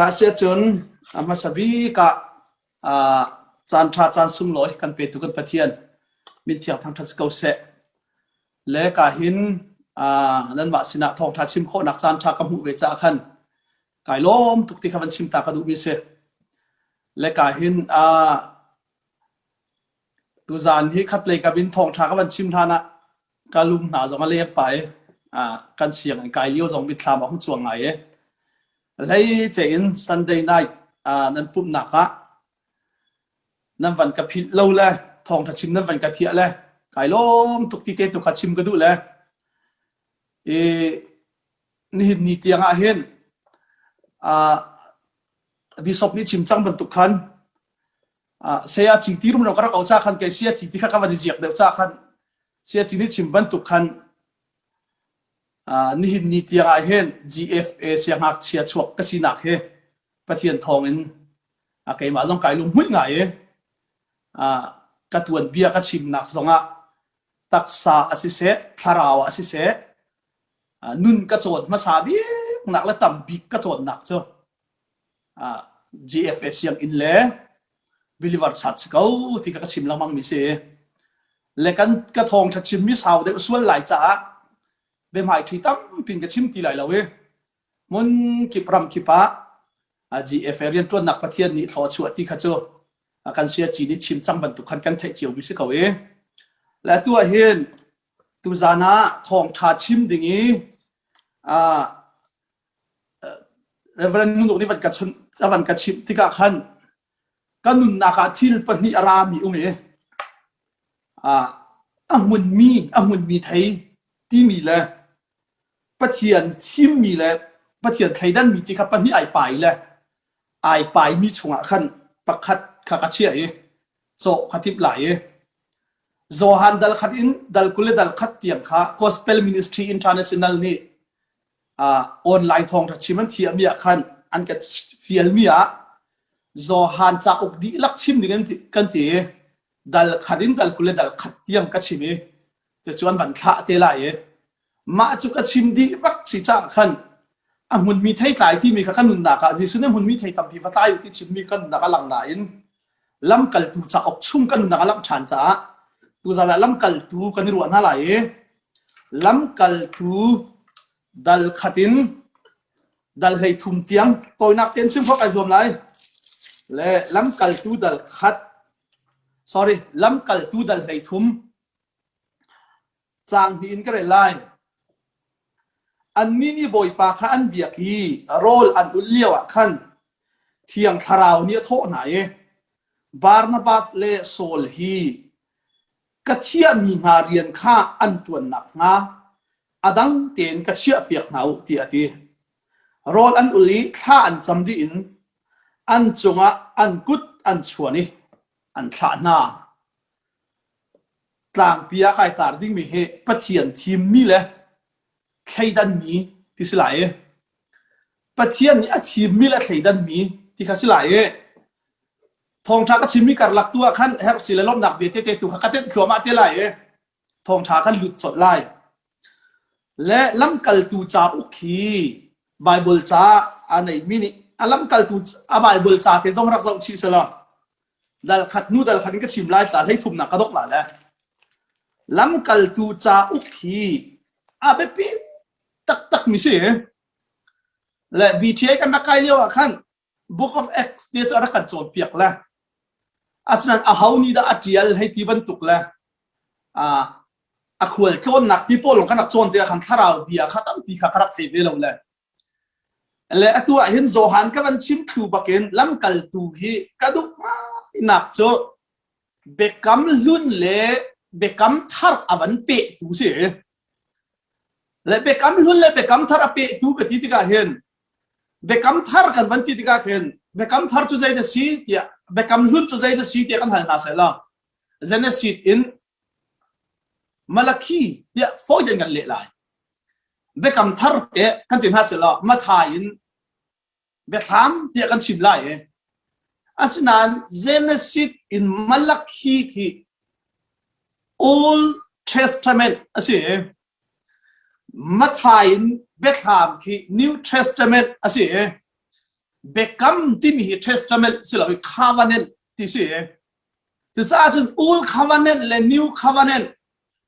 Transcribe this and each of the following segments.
ข้าเสียจนมาสบีกะจานทราจานสุ่มลอยกันเป็นตุกันปะเทียนมิเทียงทางทัศกเสและกาหินนั่นว่าสินะทองทัดชิมโคนักจานทรากำหูเวจาขันกายล้มตุกติขบันชิมตากระดูมิเสและกาหินตุจานที่คัดเลยกับบินทองทรากบันชิมทานะกาลุมหนาจงมาเลี้ยงไปกันเสียงกายเลี้ยวจงบิดลามของจวงไงเลยเจน Sunday night นั่นปุ่มหนักนั่นวันกับพิษเล่าเลยทองทัดชิมนั่นวันกับเทียเลยกายล้มตุกติเตตุขัดชิมก็ดูเลยนี่เตียงเห็นบิชอปนี่ชิมจังบรรทุกขันเสียจริงที่รุ่มเราก็รักเอาจากขันแกเสียจริงที่ข้าวันที่เจียกเดือดจากขันเสียจริงนี่ชิมบรรทุกขันนี่เตียงเห็น GFA เสียงหักเสียชวกก็สินักเฮประเทียนทองเองไก่มาจงไก่ลุงหุ่นไงกระตวนเบียก็ชิมหนักสองตักษาอาศิเสทาราวอาศิเสนุนกระโจนมาสาบีหนักและต่ำบีกระโจนหนักเจ้าGFS ยังอินเล่บิลิวาร์สัตส์เขาที่กระชิมละมังมิเสและกันกระทงชัดชิมมิสาวเดือดส่วนหลายจ้าเบมายที่ตั้มปินกระชิมตีไหลเรามุนกิบรำกิปะGFS เรียนตัวหนักประเทศนี้ทอชวดที่ข้าเจ้าการเสียจีนิชิมจังบรรทุกขันกันเทเจียวมิเสเขาและตัวเห็นตุจานะทองทาชิมดิ่งนี้เรเวรนนุ่นนี่วันกัดชนวันกัดชิมที่กะขันกันนุนนักทิลปนิอารามีอุ้งอังมุนมีไทยที่มีเลยปะเทียนชิมมีเลยปะเทียนไทยด้านมีที่ขับปนิไอไปเลยไอไปมีชงขันประคัดขากเชียโซขัดทิบไหลZohan dal khatin dal kule dal khat tiang kha Gospel Ministry International ni online thong chiman thia mia khan an ka fial mia Zohan cha ok di lak chim ni kan ti dal khatin dal kule dal khat tiang ka chimi te chuan ban tha te la ma chu ka chim di bak chi cha khan mun mi thai tlai ti mi kha kan nun da ka ji sune mun mi thai tam pi va tai ti chim mi kan da ka lang na in lam kal tu cha ok chum kan da ka lam chan cha tu zala lam kal tu kan ruan halai lam kal tu dal khatin dal hei thum tiang toy nak ten sim phok ai zom lai le lam kal tu dal khat sorry lam kal tu dal hei thum chang hi in kare lai an mini boy pa kha an biak hi rol an uliawa khan thiang tharau ni tho na Barnabas le Saul hiกระเชียมีงาเรียนข้าอันจวนหนักงาอดังเตียนกระเชียเปียกหนาวที่อดีรออันอุลีข้าอันจำดีอินอันจงอันกุดอันชวนี่อันขาหน้ากลางปียกไอตาดิ้งมีเหปะเทียนทีมมีเลยใครดันมีที่สลายปะเทียนนี้ทีมมีเลยใครดันมีที่เขาสลายทองชาก็ชิมมีการหลักตัวขั้นแฮปสิเลล้มหนักเบียดเตะตัวขัดเต้นขัวมาเตะไหลทองชากันหลุดสดไล่และล้ำกัลตูจ่าอุคีไบเบิลจ่าอันไหนมินิล้ำกัลตูไบเบิลจ่าเตะจงรักษาชีสละดัลขัดนู่ดัลขัดนี่ก็ชิมไล่จ่าให้ทุ่มหนักกระดกหล่ะแล้วล้ำกัลตูจ่าอุคีอาเบปีตักมิสิและบีทีเอกันนักไกเลี้ยวขั้น Book of Acts เนี่ยจะรักกันโจมเปียกแล้วอาสนั้นเขานี่ได้อัจฉริยะให้ที่บรรทุกแล้วขวดโจนหนักที่โป้ลงขนาดโจนเดียขันทาราวเบียขัดตั้งปีขัดรักเสพเลยแล้วและตัวเห็นโจฮันก็มันชิมถูบักเก็นล้ำกัลตูฮีกระดุกมาหนักโจเบกัมลุ่นเล่เบกัมทาร์อวันเปะตูเสียและเบกัมลุ่นเล่เบกัมทาร์เปะตูก็ที่ก็เห็นเบกัมทาร์กันวันที่ก็เห็นเบกัมทาร์จุใจเดซีเตียเบกัมลุ่นจุใจเดซีเตียกันหันหน้าเสร็จแล้วเจเนซิสอินมาลักีเดียโฟยันกันเละเลยเบกัมทาร์เตะกันตินหาเสร็จแล้วมาทายินเบคามเดียกันชิมไล่อาสนั้นเจเนซิสอินมาลักีคี Old Testament อาศัยมาทายินเบคามคี New Testament อาศัย become ti mi testament sila covenant ti si tu sa chun old covenant le new covenant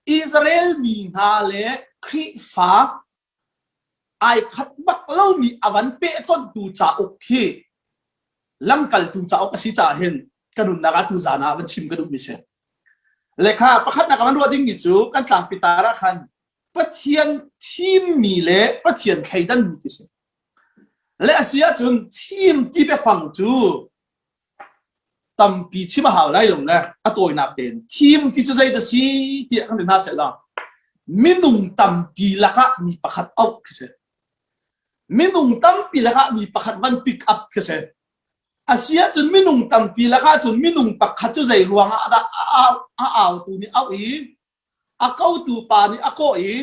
Israel mi na le kri fa ai khat bak lo mi avan pe ton tu cha ok hi lam kal tu cha ok si cha hen kanun na ka tu zana ban chim kanun mi se lekha pakhat na kaman roding ni chu kan tlang pitara khan pathian team mi le pathian khaidan mi ti se le asia chun team ti be phang chu tam pi chi ma haw lai long le atoi nak ten team ti chu zai da si ti kan na se la minung tam pi laka mi pakhat out ki se minung tam pi laka mi pakhat van pick up ki se asia chun minung tam pi laka chun minung pakhat chu zai ruang a aw tu ni aw i a kau tu pa ni a ko i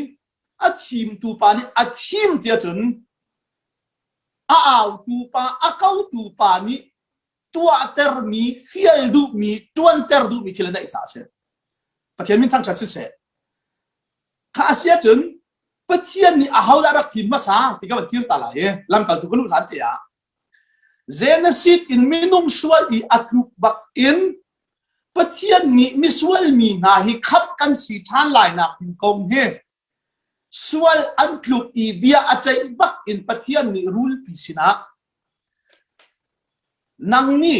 a chim tu pa ni a chim tia chun a aw tu pa a kau tu pa ni tua ter mi fiel du mi tuan ter du mi thila dai cha se pathian min thang cha se kha asia chun pathian ni a haula rak thim ma sa ti ka ban kil ta la ye lam kal tu ku lu than te ya Genesis in minung sual i atruk bak in pathian ni misual mi na hi khap kan si than lai na pin kong he sual antluk i bia achai bak in pathian ni rule pi sina nang ni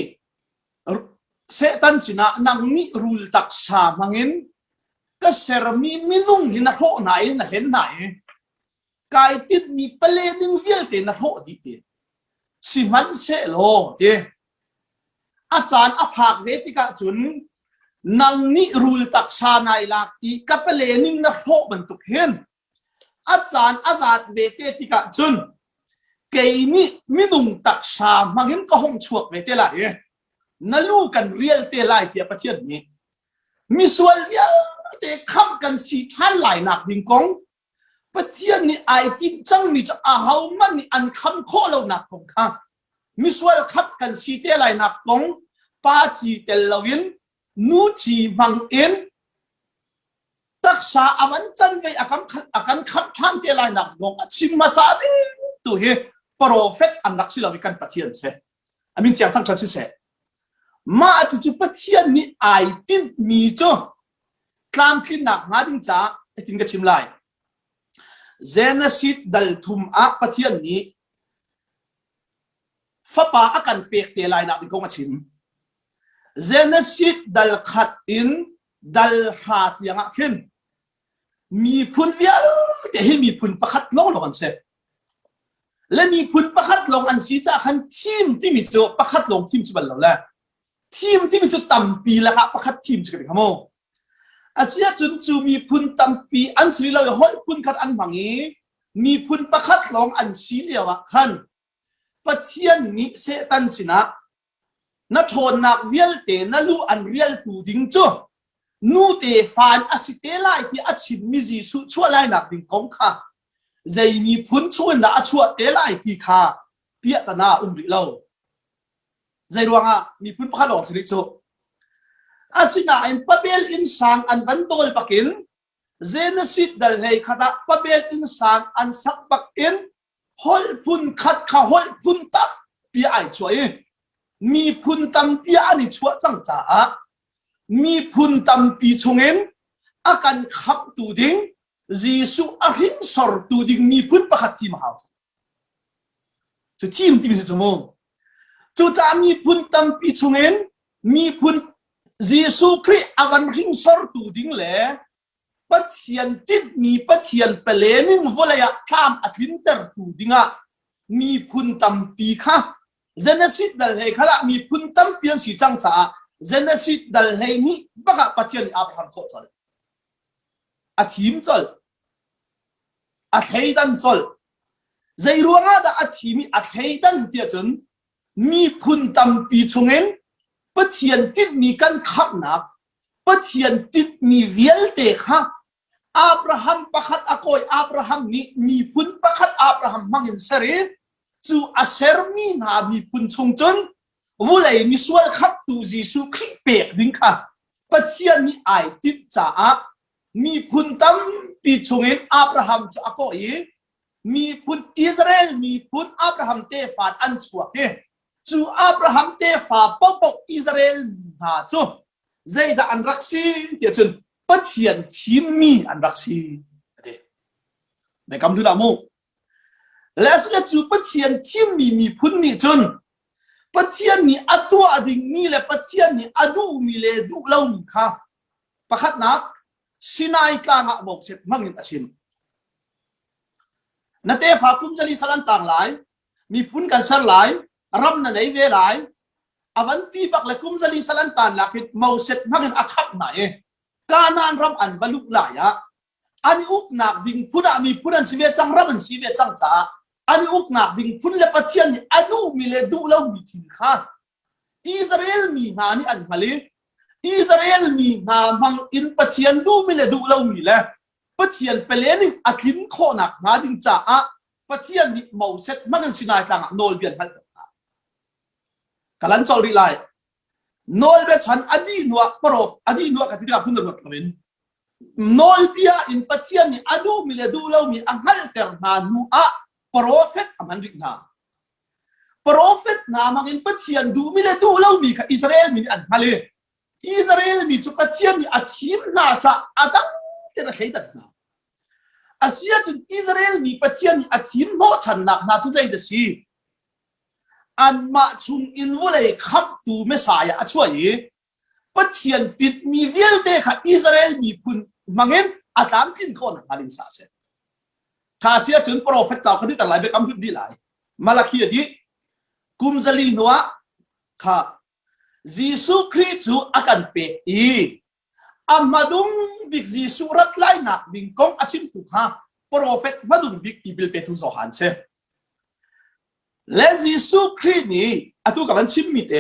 setan sina nang ni rule tak sa mangin ka ser mi minung hi na ho nai na hen nai kai tit mi pale ning vial te na ho di te si man se lo te achan aphak ve ti ka chun nang ni rule tak sa nai lak ti kapale ning na ho ban tuk hen achan azat ve te ti ka chun ke ni minung tak sa mangin ka hong chuak ve te la ye nalu kan real te lai ti pathian ni misual ya te kham kan si than lai nak ding kong pathian ni ai tin chang ni cha a hau man ni an kham kho lo nak kong kha misual khap kan si te lai nak kong pa chi tel lawin nu chi mang en taksa awan chan ve akan khap than te lai nak kong achim ma sa bi tu he prophet an rak si lawi kan pathian se amin tiang thang klasi se ma chu pathian ni ai tin mi cho tlam khin nak ma ding cha tin ka chim lai Genesis dal thum a pathian ni fapa akan pek te lai na bi ko ma chim Genesis dal khat in dal hat yang khin mi phun vial te hi mi phun pakhat lo lo kan se le mi phun pakhat long an si cha khan team ti mi cho pakhat long team chi bal lo la team ti mi cho tam pi la ka pakhat team chi ka ding mo asia chun chu mi phun tam pi an sri lo hoi phun khat an mangi mi phun pakhat long an si lewa khan pathian ni se tan sina na thon nak vial te na lu an real tu ding cho nu te fan asite lai ti achim mi ji su chua lai nak ding kong kha zai mi phun chuan da achua te lai ti kha pia ta na ri lo zai ruanga mi phun pakhat long sri cho asina in pabel in sang an van tol pakin Genesis dal hei khata pabel in sang an sak pak in hol phun khat kha hol phun tap pi ai choi mi phun tam pi ani chua chang cha mi phun tam pi chungen akan khap tu ding jisu a hin sor tu ding mi phun pakhat ti ma ha chu tim ti mi chu mo chu cha mi phun tam pi chungen mi phun jisu kri avan hin sor tu ding le pathian tit mi pathian pelening volaya tham atlin ter tu dinga mi phun tam pi kha Genesis dal hei khala mi phun tam pian si chang cha Genesis dal hei ni baka pathian Abraham ko chal a thim chal a theidan chal zai ruanga da a thimi a theidan tia chun mi phun tam pi chungen pathian tit mi kan khak na pathian tit mi vial te kha Abraham pakhat akoi Abraham ni mi phun pakhat Abraham mangin sari chu aser mi na mi phun chung chun vulai mi sual khap tu jisu khri pe ding kha pathian ni ai tit cha mi phun tam pi chungin Abraham cha akoi มีพุนอิสราเอลมีพุนอับราฮัมเตฟาดอันชัวเฮจูอับราฮัมเตฟาปกอิสราเอลหาจูใจดาอันรักซีเดี๋ยวจนปัจเจียนชิมมีอันรักซีเดี๋ยวในคำทุนอามูและสุดท้ายจูปัจเจียนชิมมีพุนนี่จนปัจเจียนนี่อัตัวอดิ่งมีและปัจเจียนนี่อดูมีเลดูเล่ามีค่ะประคัดนักสินายกลางอ่ะบอกเสร็จมั่งอินอาชิมนั่นเตฟ้ากุมจลีสลันต่างหลายมีพุนกันสลายรำนั่นไหนเวหลายอวันที่บักและกุมจลีสลันต่างหลักเมาเสร็จมั่งอินอักขับไหนการนานรำอันวลุกหลายอ่ะอันนี้อุกหนักดิ่งพุนมีพุนอันสิเวจังรำอันสิเวจังจ้าอันนี้อุกหนักดิ่งพุนและปัจเจียนนี่อดูมีเลดูเล่ามีทิ้งค่ะอิสราเอลมีงานนี่อันมาเลยอิสราเอลมีงานมังอินปัจเจียนดูมีเลดูเล่ามีเลยปัจเจียนเป็นเลนิอัดลิ้นโคนักงาดิ่งจ้าอ่ะปัจเจียนนี่เมาเสร็จมันกันสินายกลางโนลเบียนพันกำลังจอริไลโนลเบียฉันอดีนัวปรบอดีนัวกันที่เราพูดถึงกันโนลเบียอินปัจเจียนนี่อดูมีเลดูเล่ามีอังฮัลเตอร์นานัวโปรเฟตอามันริกนาโปรเฟตนามังอินปัจเจียนดูมีเลดูเล่ามีกับอิสราเอลมีอันมาเลยอิสราเอลมีจุปัจเจียนนี่อาชีพน่าจะอาดังเจ้าใครตัดนาอาเซียนอิสราเอลมีปัจเจียนนี่อาชีพโนชันนักน่าทุใจเดชีอันมาชุมอินวุเลยขับตูเมสายาช่วยปัจเจียนติดมีเวลเดค่ะอิสราเอลมีคุณมังเงินอาจารย์ทิ้งคนมาลิมซาเซข้าเสียจนโปรเฟตเจ้าคนที่แต่หลายเบกำพุดดีหลายมาลักฮีดีกุมซาลีนัวข้ายิสุคริสต์อากันเปอีอามาดุงบิกยิสุรัตไลนักบิงกงอาชิมตุข้าโปรเฟตมาดุงบิกที่บิลเปตุสโอฮันเซและยิสุคริสต์นี่อาตุกับมันชิมมิเต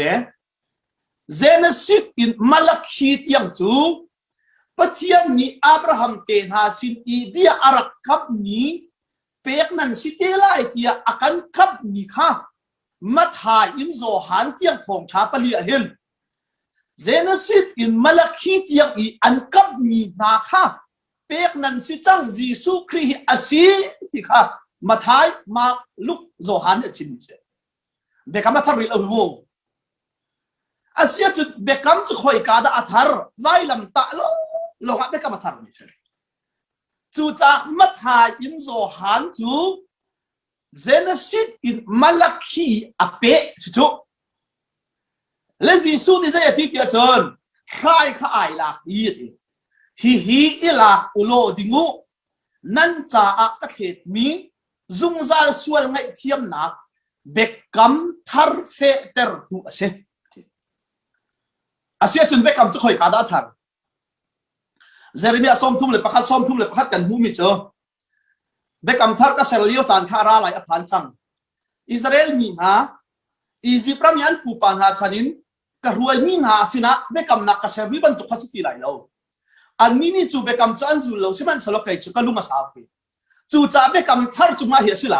เจเนซิสอินมาลักฮีที่ยังจูปัจจัยนี้อับราฮัมเตนหาสินอีเดียอารักกับนี้เปกนั้นสิเตลายที่อากันกับมีข้ามาถ่ายอินโซฮันที่ยังคงชาปลีเห็นเจนสิตอินมาลักฮีที่ยังอีอันกับมีนาข้าเปกนั้นสิจังยิสุคริสต์อาศัยที่ข้ามาถ่ายมาลุกโซฮันเอชินเซเบกามาทาริลอวูอาศัยจุดเบกามจะคอยกาดาอัธารไว้ลำตาโลกเบกามาทาริเซจูจะมาถ่ายอินโซฮันจูเจนสิตอินมาลักฮีอเปะสิจูและยิสุนี่จะที่ที่จนใครข้าไอหลักยี่ที่ฮีอิลาอุโลดิงูนั่นจะอักเขตมีจุงซาลสวลไงเทียมนักเบกัมทาร์เฟเตอร์ตัวเช่อาเซียจนเบกัมจะคอยกาดาทาร์เจเรมีอาสอมทุ่มเลยประคัดสอมทุ่มเลยประคัดกันหูมิเชอเบกัมทาร์ก็เซลลิโอจานคาราไลอพันจังอิสราเอลมีนะอียิปต์มีอันปูปานหาชนินก็รวยมีนะสินะเบกัมนักก็เซลลิบันตุขัสติไลแล้วอันนี้นี่จูเบกัมจันจูเราใช่ไหมสลบไก่จูก็ลุงมาสาวไปจูจ่าเบกัมทาร์จูมาเหียสิไล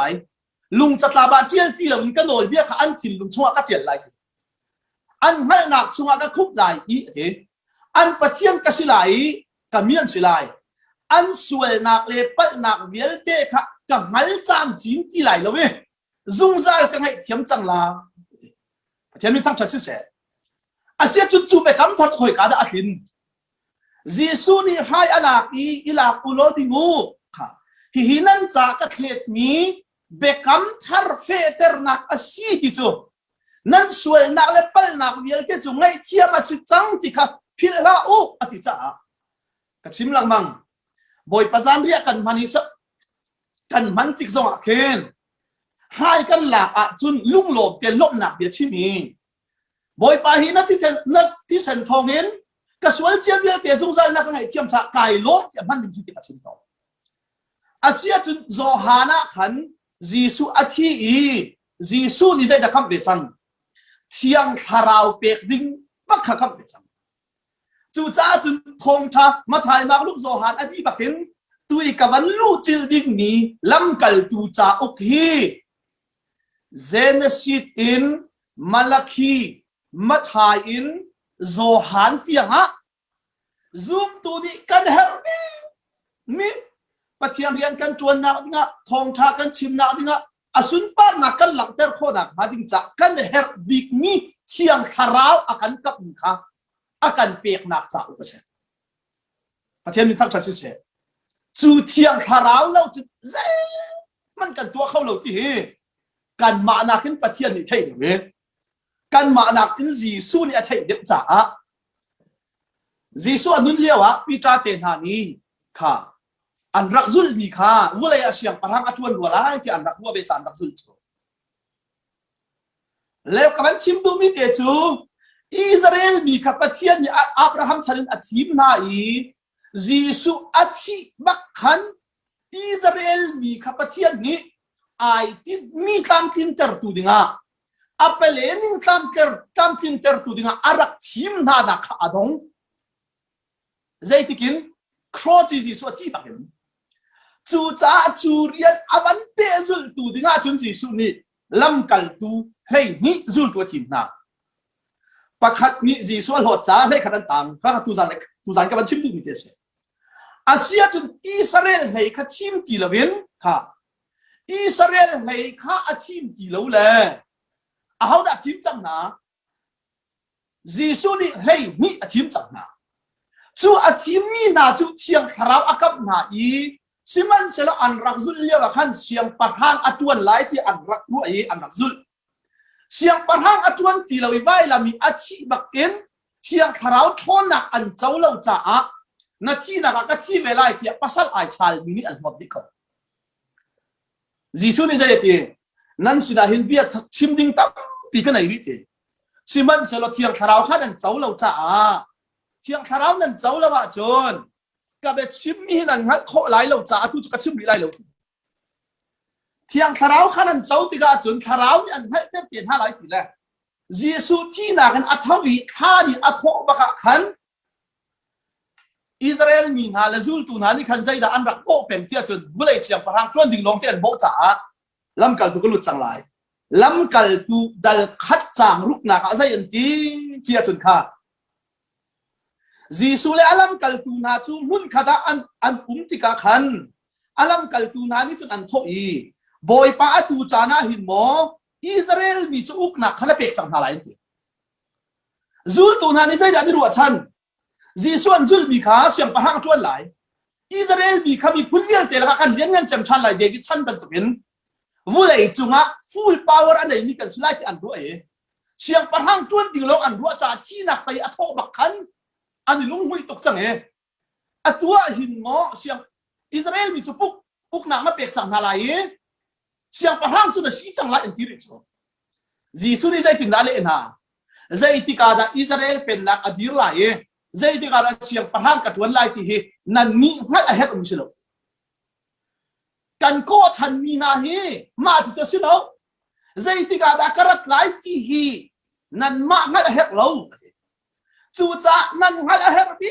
ลุงจะตาบาเจียลที่เรามันก็โดนเบี้ยข้าอันถิ่นลุงชัวก็เจียลไลอันไม่หนักชัวก็คุบไลอีเถอันปะเทียนก็สิไลก็มีอันสิไลอันสวยหนักเลยปัดหนักเบี้ยเตะค่ะก็ไม่จางจีนที่ไลแล้วเว้ยจุงซาก็ให้เทียมจังลาเทียมมีทั้งชัดเจนอาเซียจุดจูเบกัมทาร์จะคอยกาดาอันยิสุนี่ให้อลากอีลากุโลดิงูค่ะที่นั่นจากเขตนี้เบกัมทาร์เฟเตอร์นักอาชีพจูนั่นสวยนักเล็บเปิลนักเวียลเกจุงไงเทียมาสุดจังที่ค่ะพิลาอูอธิจ้ากระชิมลังมังบอยประจานเรียกกันมันนิสกันมันติกซองเคนให้กันหลักจุนลุ่งหลบเจนลบหนักเบียชิมีบอยปาหินัที่นัสที่เซนทองเห็นก็สวยเจียบเบียเตจุงใจนักไงเทียมชะไก่ล้มเทียมมันดิที่กระชิมต่ออาเซียจุนโซฮานะขันยิสุอาทิยิสุนี่ใจจะคำเบียจังเทียงคาราวเปียกดิ้งปักคำเบียจังจูจ้าจุนทงท่ามาถ่ายมาลูกโซฮานอดีบักเห็นตุยกับวันลูจิลดิ้งนี้ลำกัลตูจ้าโอเคเจเนซิตอินมาลักฮีมาถ่ายอินโซฮานเตียงฮะซูมตัวนี้กันเฮอร์มี ปะเทียงเรียนกันจวนนักดิ้งทองทากันชิมนักดิ้งอสุนปานักกันหลังเตอร์โคนักมาดิ้งจักกันเฮร์บิกมีเชียงคาราวอากันกับมุขอากันเปียกนักจักอุปเชปะเทียงมีทักษะเสียจู่เชียงคาราวเราจะเจ๊มันกันตัวเขาเราที่เฮกันมานักขึ้นปะเทียงนี่ใช่ไหมกันมานักขึ้นจีซูนี่ใช่เด็กจ๋าจีซูอันนู้นเรียกว่าปีตาเตนหานีค่ะอันรักซุลมีค่ะวัวเลยเสียงประทังอัตวันวัวไรที่อันรักวัวเบสานรักซุลจูแล้วกับมันชิมดูมีเตจูอิสราเอลมีค่ะปะเทียนนี่อับราฮัมฉันอัฐิมนาอีจีซูอัฐิบักขันอิสราเอลมีค่ะปะเทียนนี่ไอที่มีตามทินเตอร์ตูดิงาอัปเปเลนิงตามทินเตอร์ตูดิงาอารักชิมนาดักอาดงใจที่กินครอจีจีสุจีบักเห็นจูจ้าจูเรียนอวันเปซุลตูดิงาจุนจีสุนี่ลำกัลตูเฮ้ยนี่ซุลตัวทีมนาปักขัดนี่จีสุหลอดจ้าเฮ้ยขนาดต่างข้าตูจานกับมันชิมดูมีเตเสอาเซียจุนอิสราเอลเฮ้ยข้าชิมจีละเวนค่ะอิสราเอลเฮ้ยข้าชิมจีละเลยเอาแต่ชิมจังนะจีสุนี่เฮ้ยนี่ชิมจังนะจู่อาชีพมีน่าจู่เชียงคราวอากับน่าอีสิมันเสละอันรักซุลเลียวขันเชียงปะทางอจวนไล่ที่อันรักรู้ไออันรักซุลเชียงปะทางอจวนที่เราไว้ละมีอาชีพบักเก็นเชียงคราวทนนักอันเจ้าเราจ้านาทีนักก็ที่เวลาที่ปัสสาวะชาลมินิอันหมดดิค่ะจีซูนี่จะเห็นนั่นสินะเห็นเบียดชิมดิ้งตับปีกันไหนวิธีสิมันเสละเชียงคราวขันอันเจ้าเราจ้าเชียงคาราวนั่นเจ้าละว่าจนกับเบ็ดชิมมีนั่นฮัทโคไล่เราจ้าทุกจะชิมไล่เราเชียงคาราวขันนั่นเจ้าติกาจนคาราวนี่อันให้เต็มเปลี่ยน5 หลายปีแล้วเยซูที่นักอันอัฐวิข้านี่อัฐบักขันอิสราเอลมีนาเลซูลตูนานี่ขันใจด่าอันรักโบเป็นที่จนบุเลยเชียงพระจวนดิ่งลงเตียนโบจ้าลำกัลตุก็หลุดจังไรลำกัลตุดัลขัดจางรุกนักอะไรอันที่จนข้าจีสุเลอลัมกัลตูนาจูมุนขดาอันติกาขันอลัมกัลตูนานี่จุดอันโทอีบอยป้าตูจานาหินโมอิสราเอลมีจุกนักขณะเปกจังหาไรนี่จูตูนานี่ใจดันรัวชันจีส่วนจุลมีขาเสียงประหังจวนไหลอิสราเอลมีขามีพุ่นเลี้ยงเตะละกันเลี้ยงเงินจำชันไหลเดวิดชันเป็นตัวเป็นวุ้ยจุงะฟูลพาวเวอร์อันไหนมีกันสไลด์อันรัวเสียงประหังจวนดิ่งลงอันรัวจ่าชีนักไปอัฐบักขันอันนี้ลุงหุยตกจังอัตัวหินหมอเสียงอิสราเอลมีจุปุกหนักมาเปกสังหาไรเสียงประหังจุดสีจังไรอันที่ริชจีสุนี่ใจตินดาเลนะใจติกาดาอิสราเอลเป็นนักอดีรไรใจติกาดาเสียงประหังกัดวันไรที่เฮนั่นนี่งั้นอะไรก็ไม่ใช่หรอกกันโคชันมีนาเฮมาจุดจะสิเราใจติกาดากระดไลที่เฮนั่นมางั้นอะไรเราจู่จ้านั่นฮัลเฮอร์บี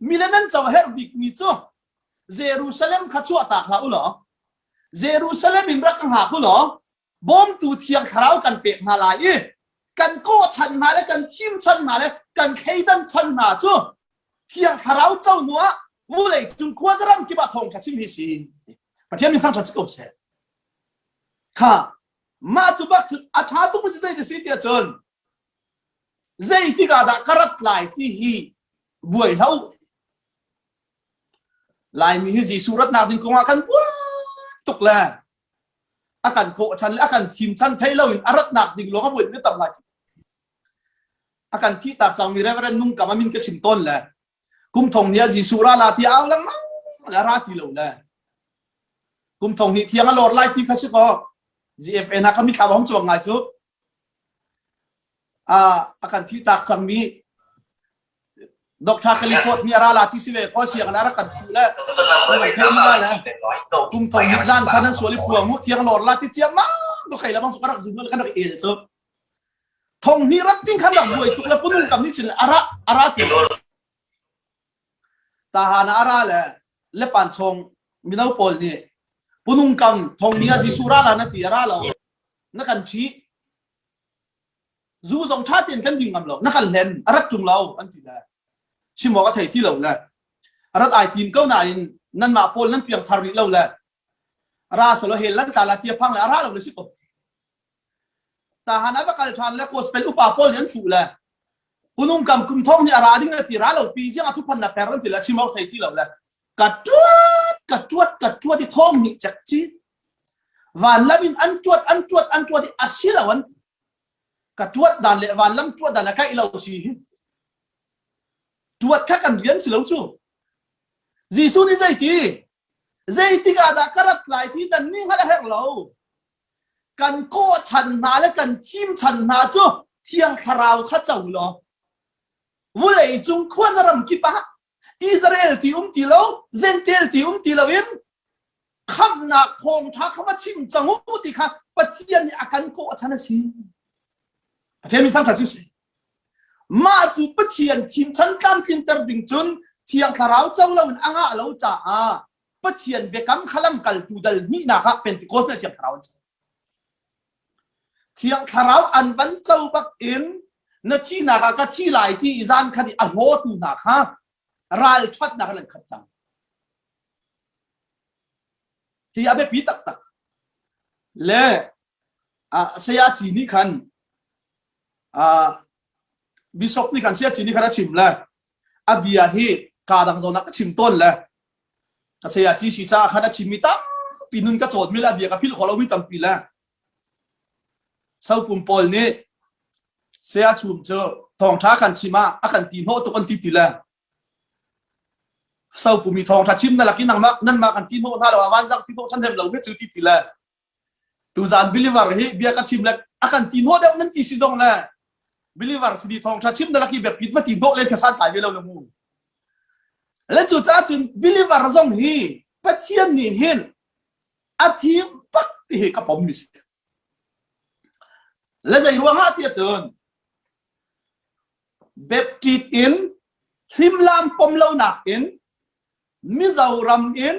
มิเลนันจะเฮอร์บีมีจู่เยรูซาเล็มขัดชัวตากลาอุลอเยรูซาเล็มอินรักหาอุลอบอมตูเทียงคราวกันเปกนาลายกันโกชันมาแล้วกันทีมชันมาแล้วกันเคดันชันมาจู่เทียงคราวเจ้าหนัววุ้ยจุนควาซรัมกิบะทองขัดชิมฮิซีประเทศมีทั้งชัดสกบเสร็จค่ะมาจู่บักจุอาชาตุมันจะได้สิทธิ์จนใจที่กาดากระดไลที่ฮีบวยเท่าไลมีฮีสุรัตนาดินกงอากันปุ๊บตุกแลอาการโกชันและอาการทีมชันไทยเราอินอารัตนาดินลงก็บวยไม่ต่ำไรอาการที่ตัดสังมีเรื่องนุ่งกับมันมินก็ชิมต้นแหละกุมทงเนี่ยจีสุราลาที่เอาลังมั่งและราที่เราแหละกุมทงนี่เที่ยงอโลดไลที่เขาชื่อก็ GFN นะเขามีข่าวของจวงไงจุอาการที่ตักสังมีดอกชาคลิฟอร์เนียราลาที่สิเลก็เสียงนารักกันและมันเท่มากนะกุมทองมิจานขนาดสวยพวงมุเทียงหลอดลาที่เจียมมาดูใครแล้วบางสุขรักสุนทรขนาดเอเจอทองนี่รักติ้งขนาดบวยตุกแล้วปุ่นกับนี่สิอาราติทหารอาราและปันชงมินาปอลนี่ปุ่นกับทองนี่อาจิสุราลานาติอาราเรานักกันชี้จูสองชาติเห็นกันดิ่งกันเรานักเล่นอารักจุงเราอันที่ละชิมบอกว่าไทยที่เราแหละอารักไอทีมเก้าหน้า นั่นมาปนนั่นเพียงทาริเราแหละราสโลเฮลันตาลาเทียพังและราเราเลยสิกบแต่หานักการทานและโคสเป็นอุปาปนยันสูแหละคุณนุ่มกำกุมท้องนี่อาราดิ้งนาทีราเราปีเจ้าทุกพันนักแปลรันติละชิมเอาไทยที่เราแหละกัดจวดที่ท้องนี่จักจีวันละบินอันจวดที่อาศิลาวันกัดจวดด่านเละวันลำจวดด่านละใกล้เราสิจวดแค่กันเรียนสิเราจูจีซูนี่ใจที่กาดากระไรที่ดันนี่เขาเรียกเรากันโคชันนาและกันทีมชันนาจูเที่ยงคราวข้าเจ้าหรอวุ้ยจุงขั้วจะรำกิปะอิสราเอลที่ตีเราเซนเทลที่ตีเราเองคำนักพงทักคำว่าชิมจังหูติค่ะปัจจัยนี้อาการโคชันนะสิเทมิทั้งทัศน์สิมาจูปัจจัยทีมชันกำกินตรดิ่งจุนเที่ยงคราวเจ้าเราอังอาเราจ้าปัจจัยเบกัมขลังกัลตูดัลนี่นะคะเป็นที่โคสเนี่ยเที่ยงคราวเที่ยงคราวอันวันเจ้าบักอินนัชีนักก็ชีไหลที่อิจานคดีอโหตูนะคะรายชัดนักเล่นขัดจังที่อาเบปีตักเล่เสียจีนี่คันบิชอปนี่คันเสียจีนี่คันชิมเลยอาเบียฮีกาดังโซนักชิมต้นเลยเสียจีชีชาคันชิมมิตาปีนุนก็โจทย์มิลาเบียกับพี่ขอเราวิตัมปีเลยเศร้าปุ่มปอลนี่เสียชุมเจอทองท้ากันชิมาอากันตีนโหตุกันตีเลยเศร้าปุ่มมีทองท้าชิมนั่นแหละกินนังมานั่นมากันตีนโหท่าเราวันจังตีนโหท่านเห็นเราไม่ซื้อตีเลยตูจานบิลิวาร์ฮีเบียกันชิมเลยอากันตีนโหเดี๋ยวนั้นตีสิดงเลยบิลิวาร์สิดีทองท้าชิมนั่นแหละกินแบบปิดมาตีนโหเล่นแค่สั้นตายไปแล้วนะมูและจู่จ้าจุนบิลิวาร์ซงฮีปัจเจียนนี่เห็นอาทิตย์ปักที่เหกับผมมิสและใจรู้ว่าที่จะแบบกิดอินหิมลามปมเล่าหนักอินมิจาวรำอิน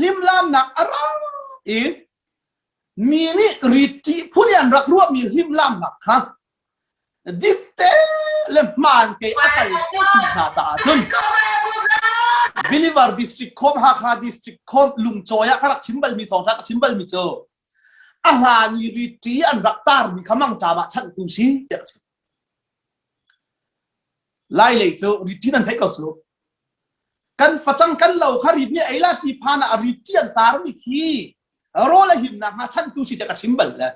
หิมลามหนักอะไรอินมีนี่ริติผู้นี้อันรักรู้มีหิมลามหนักค่ะดิเตเลมันเกอากาศที่น่าจะจุนบิลิวาร์ดิสตริกคอมฮาคาดิสตริกคอมลุงโจยะขรักชิมบัลมีทองทักชิมบัลมีโจอาหารยูริตีอันรักตาร์มีขมังตาบะฉันดูสิเจ้าไล่เลยเจ้าริตีนั่นใช่ก็สู้กันฟังกันเราขริดเนี่ยไอ้ละที่พานาริตีอันตาร์มีขี้รอละหิมนักมาฉันดูสิเจ้าชิมบัลเลย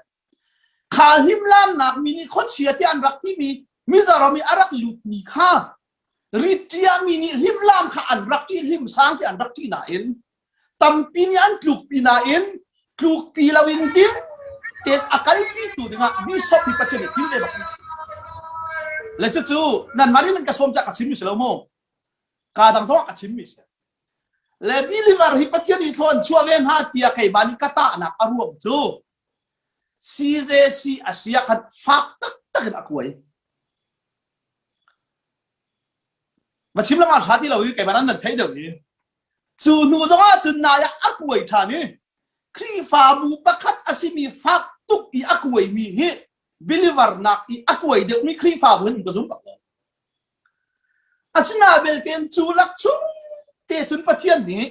ขาหิมลามนักมีนี่คนเชียร์ที่อันรักที่มีจารามีอารักลุกมีข้าริตีอันมีนี่หิมลามข้าอันรักที่หิมสางที่อันรักที่น่าเอ็นตั้มปีนี้อันลุกปีน่าเอ็นลูกปีละวินดิ้งเต็มอากาศปีตัวดึงอ่ะบิชอปมีปัจจัยที่เรียกว่าแล้วจู่ๆนั่นมารีมันกระสมจากกระชิมมิสแล้วมั้งการดังสว่างกระชิมมิสแล้วบิลิวาร์ฮิปัจจัยนี้ทนชัวเวนหาที่อาใครบานิกตานักอารมณ์จู่ซีเจซีอาเซียขัดฟักตักกันอากวยมาชิมละมาหาที่เราอยู่ใครบ้านนั้นไทยเดี๋ยวนี้จู่นู้จังว่าจู่นายอากวยท่านี้ครีฟาบูบักขัดอาศิมีฟักตุกอีอักวยมีเฮบิลิวาร์นักอีอักวยเด็กมีครีฟาบูนี่ก็สมบัติอาศินาเบลเตนจูลักชุนเตจุนปะเทียนนี้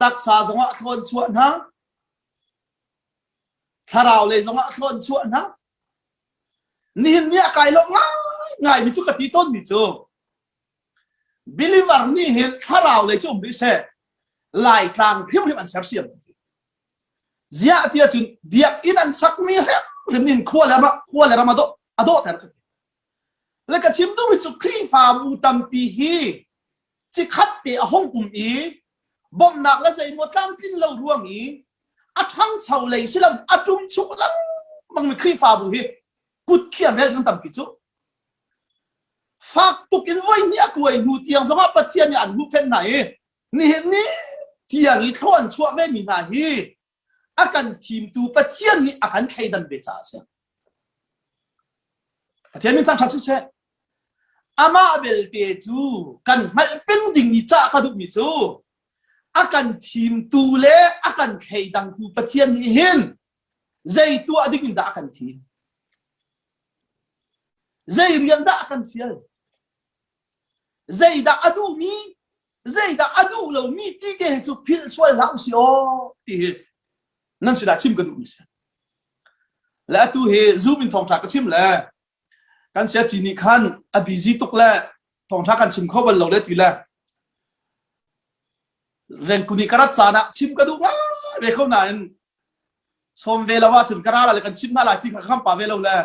ตักษาสงฆ์ทวนชวนฮะถ้าเราเลยสงฆ์ทวนชวนฮะนี่เนี่ยไก่ลงง่ายมีจุกตีต้นมีจูบิลิวาร์นี่เห็นถ้าเราเลยจุ่มดิเซ่ลายกลางเพียงที่มันเสียเสียเสียที่จุนเบียกอินันสักมีเรื่องนินขั้วแล้วมาโดแต่แล้วก็ชิมดูวิจุครีฟาบูตัมปีฮีจิคัดเตะห้องกุมอีบ่มหนักและใจหมดตั้งทิ้งเราร่วงอีอัดทั้งชาวเลยสิลังอัดจุ่มชุกลังมันมีครีฟาบูฮีกุดเขียนเรื่องนั้นตัมปีจุฝากตุกินไว้เนี่ยกล้วยหูเตียงสมัครประเทศเนี่ยอันหูเป็นไหนนี่เห็นนี่เตียงอีทวนชั่วไม่มีนาฮีอาการทีมตูประเทศนี้อาการใครดันเบจ่าเสียประเทศนี้ตั้งชัดเสียอามาเบลเตจูกันไม่เป็นดิ่งนิจ่าขดุมิจูอาการทีมตูเล่อาการใครดังตูประเทศนี้เห็นใจตัวอดีกินด่ากันทีใจเรียนด่ากันเสียใจด่าอดูมี dây đã adu lâu mi ti ke chu phil sual lam si o ti nan si da chim kan u se la tu he zoom in thong tha ka chim la kan sia chi ni khan a busy tok la thong tha kan chim kho bal lo le ti la ren kuni karat chana chim ka du ma ve khom na en som ve lawa chim kara la kan chim na la ti kha kham pa ve lo la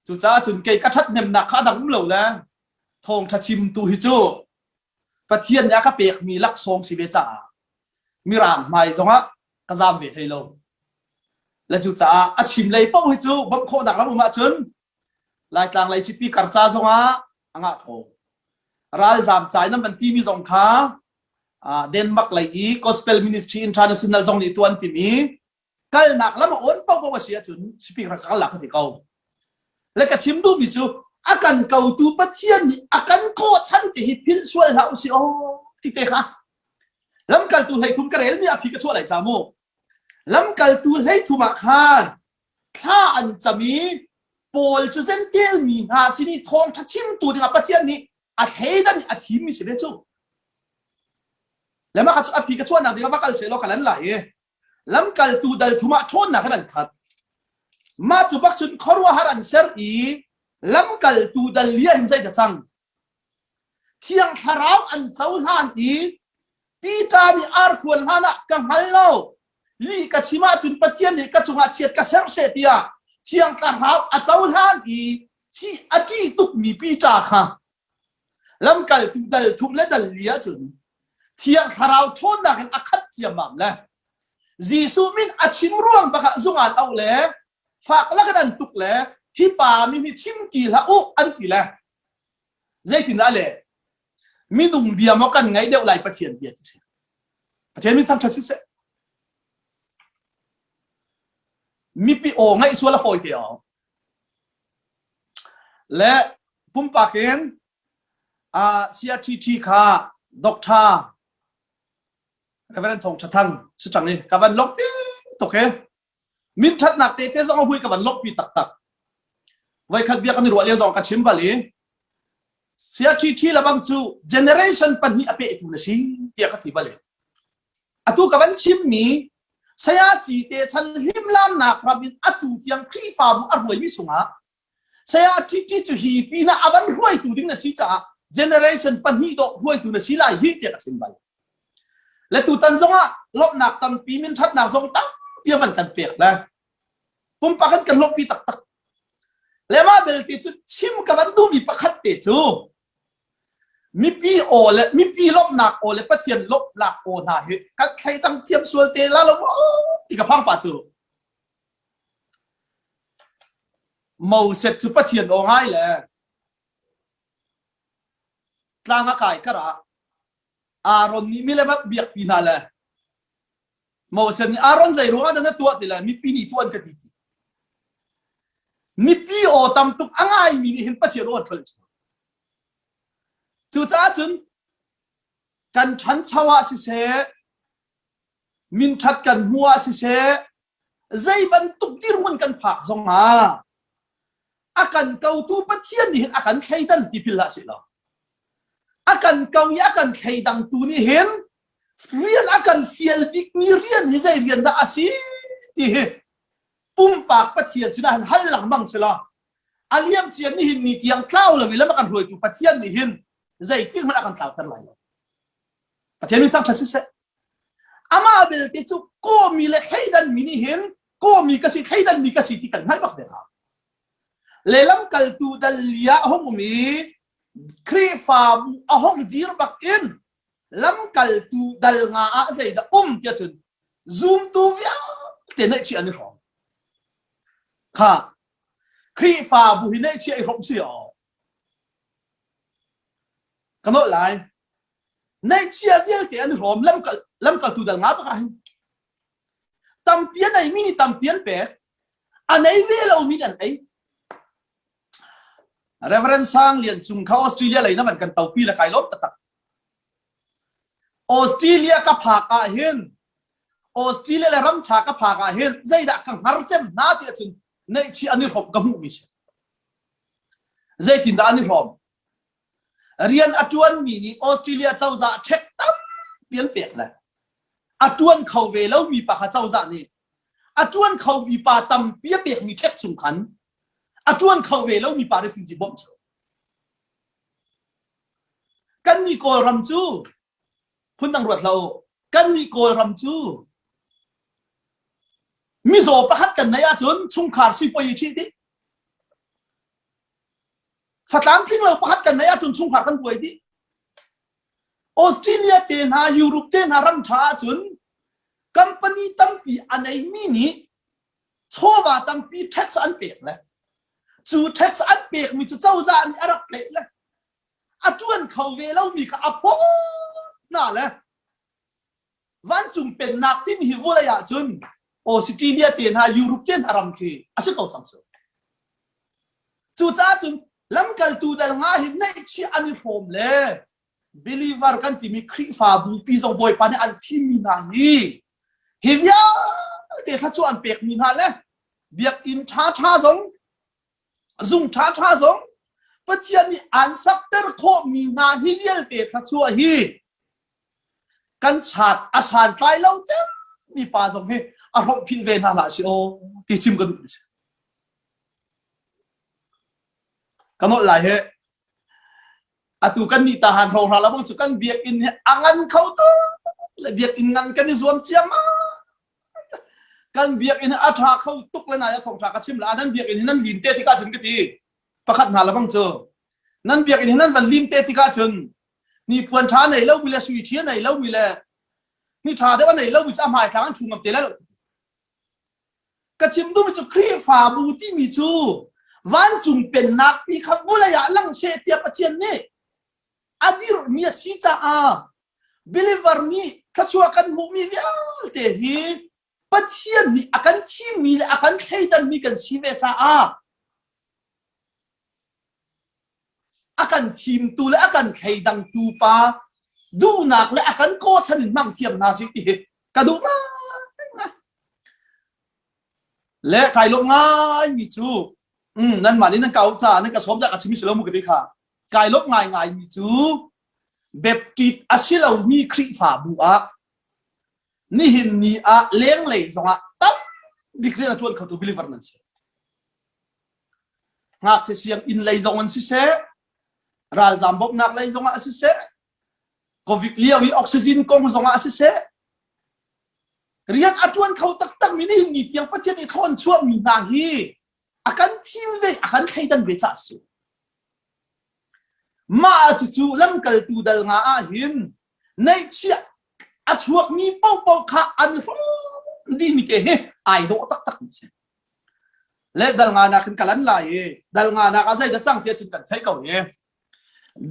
chu cha chun ke ka that nem na kha dang lo la thong tha chim tu hi chu pathian ya ka pek mi lak som si be cha mi ram mai zonga ka zam ve thei lo la chu cha a chim lei pau hi chu bam kho dak la ma chun lai tlang lai sipi kar cha zonga anga kho ral zam chai nam ban ti mi zong kha Denmark lai i Gospel Ministry International zong ni tuan ti mi kal nak lama on pau pau sia chun sipi kar kal lak ti kau le ka chim du mi chu akan kau tu pathian ni akan ko chan ti hi pil sual ha si o ti te kha lam kal tu lai thum karel mi a phi ka chu lai cha mo lam kal tu lai thuma khan kha an chami pol chu zen tel mi ha sini thong tha chim tu dinga pathian ni a theidan a thim mi se le chu lama ka chu a phi ka chu na dinga bakal se lo kalan lai lam kal tu dal thuma thon na kan khat ma chu bak chun khorwa haran ser i lam kal tu dal lian zai da chang thiang tharau an chau han i pi ta ni ar khul hana ka hallo li ka chima chun pathian ni ka chunga chiat ka ser se tia thiang tharau a chau han i chi ati tuk mi pi ta kha lam kal tu dal thum le dal lia chun thiang tharau thon na kan akhat chiam mam la jisu min achim ruang baka zungan au le fak la kan tuk le hi pa mi ni chim ki la o an ti la zai tin ale mi dung bia mo kan ngai deu lai pathian bia ti se pathian mi tham thasi se mi pi o ngai so la foi te o le pum pa ken CRTT kha doctor Reverend Thong Chathang su chang ni ka ban lok pi to ke min that nak te te zong hui ka ban lok pi tak tak vai khat bia kan ru le zong ka chim bali CRTT la bang chu generation pan ni ape tu na si tia ka thi bale atu ka ban chim mi saya chi te chan him lam na krabin atu tiang khri fa bu arwai mi sunga saya TT chu hi pi na aban ruai tu ding na si cha generation pan ni do ruai tu na si lai hi tia ka chim bale le tu tan zonga lop nak tam pi min that nak zong tam pia van kan pek la pum pa kan lop pi tak tak le ma bel ti chu chim ka ban du mi pakhat te chu mi pi o le mi pi lop nak o le pathian lop lak o na he ka khai tang thiam sual te la lo ti ka phang pa chu mo set chu pathian o ngai le tlanga kai kara aron ni mi le bat biak pi na le mo set ni aron zai ro na tua ti la mi pi ni tuan ka ti mi pi o tam tuk angai mi ni hin pathian o thol chu cha chun kan chan chawa si se min that kan hua si se zai ban tuk dir mun kan phak zonga akan kau tu pathian ni akan khaidan ti pil la si lo akan kau ya akan khaidang tu ni hin rian akan fiel big ni rian ni zai rian da asi ti pum pak pathian sina han hal lang mang sela aliam chian ni hin ni tiang tlau la mi lam akan roi tu pathian ni hin zai tin man akan tlau tan lai pathian min tam thasi se ama bel ti chu ko mi le khaidan mi ni hin ko mi ka si khaidan mi ka si ti kan hai bak de ha lelam kal tu dal ya hom mi kri fa ahong dir bak in lam kal tu dal nga a zai da tia chun zoom tu ya te nei chi an ro kha kri fa bu hi nei chi ai rom si o kano lai nei chi a vial te an rom lam kal tu dal nga ba hai tam pian ai mi ni tam pian pe anei ve lo mi an ai Reverend Sang lian chung kha Australia lai na man kan tau pi la kai lop tatak Australia ka pha ka hin Australia la ram tha ka pha ka hin zai da kan har chem na ti chun nei chi ani hop ga mu mi se zai tin da ani hop เรียนอจวนมีนี่ออสเตรเลียเจ้าจะเช็คตั้มเปลี่ยนเปียกเลยอจวนเขาเวแล้วมีปากเจ้าจะนี่อจวนเขามีปาตั้มเปียเปียกมีเช็คสุขันอจวนเขาเวแล้วมีปาริฟิงจีบอมเชกันนี่โกรำจูคุณตำรวจเรากันนี่โกรำจูมิโซประหัดกันในอาจนชุมขาดสิบปีชีดิฝรั่งทิ้งเราประหัดกันในอาจนชุมขาดกันป่วยดิออสเตรเลียเตนหายุโรปเตนหารังชาจนคอมพานีตั้งปีอันไหนมีนี่ชัวว่าตั้งปีแท็กซ์อันเปียกเลยจู่แท็กซ์อันเปียกมีจู่เจ้าจานอะไรเปล่าเลยอาจวนเขาเวแล้วมีกับอภพน่าเลยวันจุ่มเป็นนักที่มีหิวอะไรอย่างจนออสเตรเลียเตนหายุโรปเตนหารังคีอาชีพเขาจังสุดจู่จ้าจนลำกัลตูเดลง่ายในชีอันนี้ฟอร์มเลยบิลีวาร์กันที่มีครีฟาบูปีส่งบอยปานอันที่มีนาฮีเฮียแต่ถ้าชวนเปียกมีนาเลยเบียกอินท่าสงซุ่มท่าสงปัจจัยนี้อันสักเตอร์โคมีนาฮิเลียลแต่ถ้าชัวฮีกันชาดอาชานไกลแล้วจ้ะมีป่าสงเฮอารมณ์พินเวนาลาชิโอที่ชิมกันดูสิกันโน่นหลายเฮอะตุกันนี่ทหารรองเราบังสุกันเบียกอินอังันเขาตัวเลยเบียกอินงันกันนี่ส่วนเจียมากันเบียกอินอาชาเขาตุกเลยนายทองชากระชิมละนั้นเบียกอินนั่นลิมเตติกาชนกตีประคัดหาละบังเจอนั่นเบียกอินนั่นวันลิมเตติกาชนนี่ปวนชาไหนเล่าวิเลสุยเชียไหนเล่าวิเลนี่ชาได้ว่าไหนเล่าวิจามหายทางชุมกับเตแล้วกระชิมดูมันจะครีฟาบูที่มีชูวันจุ่มเป็นนักปีขับวุ้ยอย่างลังเชตียปะเทียนนี่อดีตมีสิจ้าบิลิวาร์นี่ข้าชัวกันมุมีวิอาเตหีปะเทียนนี่อาการชีมีเลยอาการใช้ดันมีกันชีเวจ้าอาการชีมตูและอาการใช้ดังตูปาดูหนักและอาการโกชันมั่งเทียมนาสิติกระดูมาและใครลงง่ายมีชูนั่นหมายนี่นั่นเก่าจ้านั่นกระสอบจากอาชีพมิสลามุกดีค่ะกายลบง่ายมีจูแบบกิดอาชีพเรามีครีฟาบัวนี่หินนี่เลี้ยงเลยสงตั้มบิครีนชวนเขาตัวบิลิฟาร์นั่นสิหากเสียงอินเลยสงวันสิเสรัลจามบบนักเลยสงสิเสโควิดเลี้ยวออกซิเจนกงสงสิเสเรียนอาจวนเขาตั้งมีนี่นี่ยังประเทศนี้ทอนช่วงมีนาฮีอาการทีมเลยอาการใครดันเวจ้าสูมาจู่ๆลำกัลตูเดลงาหินในเชียอาชวกมีเป้าขาอันฟดีมิเตะไอโดตักมิเชและเดลงานาขึ้นกันลันไล่เดลงานาก็ใช้จะสร้างเทียชินกันใช้เก่า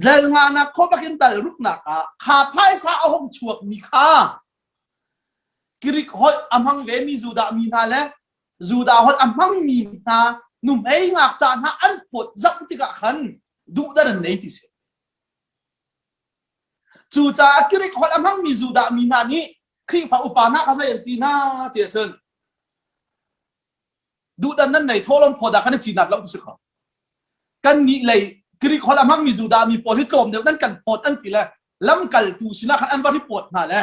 เดลงานาเขาบักินเดลรุกนักขาพายซาเอาห้องชวกมีค่ากิริกหอยอัมพังเวมีจูดามีนาและจูดาหอยอัมพังมีนานุ่มเองอักตาหาอันปวดจับติกะขันดูดารันไหนที่เสจูจากิริกหอยอัมพังมีจูดามีนานี้ครีฟ้าอุปานะข้าศึกตีนาเตียเชิญดูดันนั้นในโทรลมพอดากันจีนัดแล้วที่สุดกันนี่เลยกิริกหอยอัมพังมีจูดามีปวดที่โจมเดี๋ยวนั้นกันปวดอันที่ละลำกัลตูสินะขันอันบริปวดนั่นแหละ